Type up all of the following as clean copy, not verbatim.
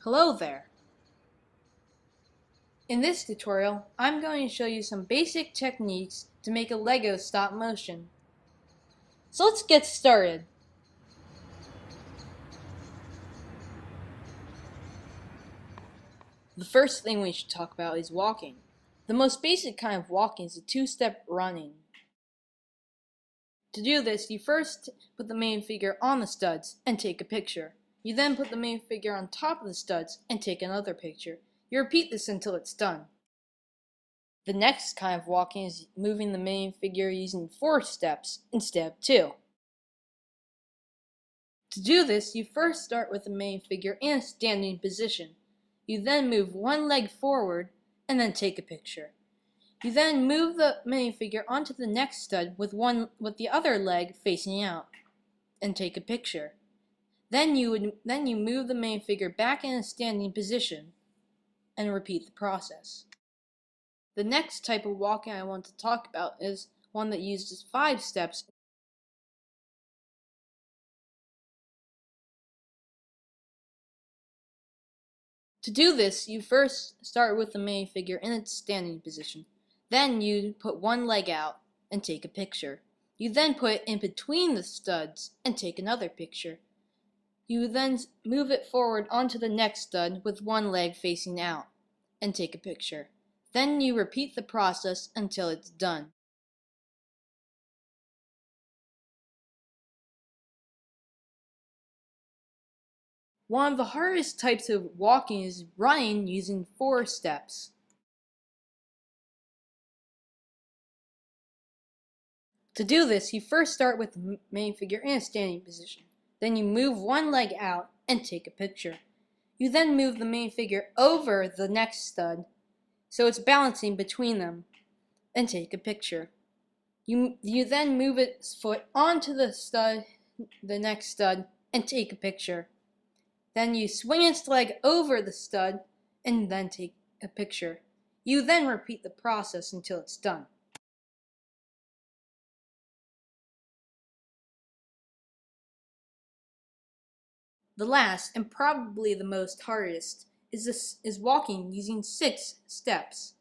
Hello there! In this tutorial, I'm going to show you some basic techniques to make a Lego stop motion. So let's get started. The first thing we should talk about is walking. The most basic kind of walking is a two-step running. To do this, you first put the main figure on the studs and take a picture. You then put the main figure on top of the studs and take another picture. You repeat this until it's done. The next kind of walking is moving the main figure using 4 steps instead of 2. To do this, you first start with the main figure in a standing position. You then move one leg forward and then take a picture. You then move the main figure onto the next stud with the other leg facing out and take a picture. Then you move the main figure back in a standing position and repeat the process. The next type of walking I want to talk about is one that uses 5 steps. To do this, you first start with the main figure in its standing position. Then you put one leg out and take a picture. You then put it in between the studs and take another picture. You then move it forward onto the next stud with one leg facing out and take a picture. Then you repeat the process until it's done. One of the hardest types of walking is running using 4 steps. To do this, you first start with the main figure in a standing position. Then you move one leg out and take a picture. You then move the main figure over the next stud so it's balancing between them and take a picture. You then move its foot onto the next stud and take a picture. Then you swing its leg over the stud and then take a picture. You then repeat the process until it's done. The last, and probably the most hardest, is walking using 6 steps.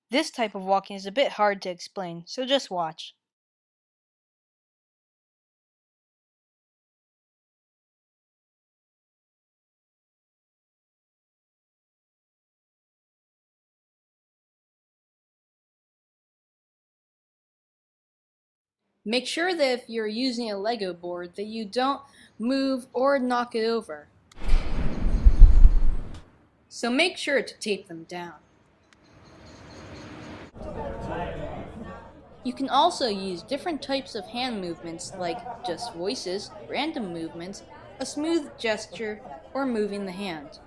This type of walking is a bit hard to explain, so just watch. Make sure that if you're using a Lego board that you don't move or knock it over. So make sure to tape them down. You can also use different types of hand movements like just voices, random movements, a smooth gesture, or moving the hand.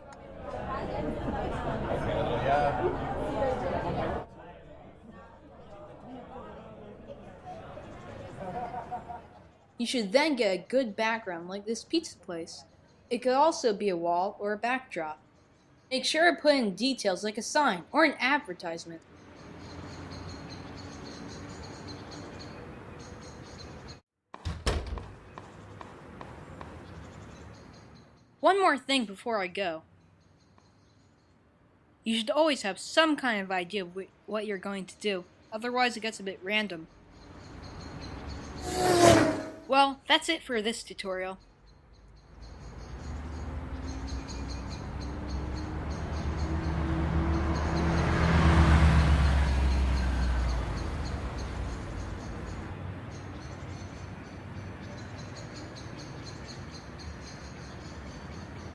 You should then get a good background like this pizza place. It could also be a wall or a backdrop. Make sure to put in details like a sign or an advertisement. One more thing before I go. You should always have some kind of idea of what you're going to do, otherwise it gets a bit random. Well, that's it for this tutorial.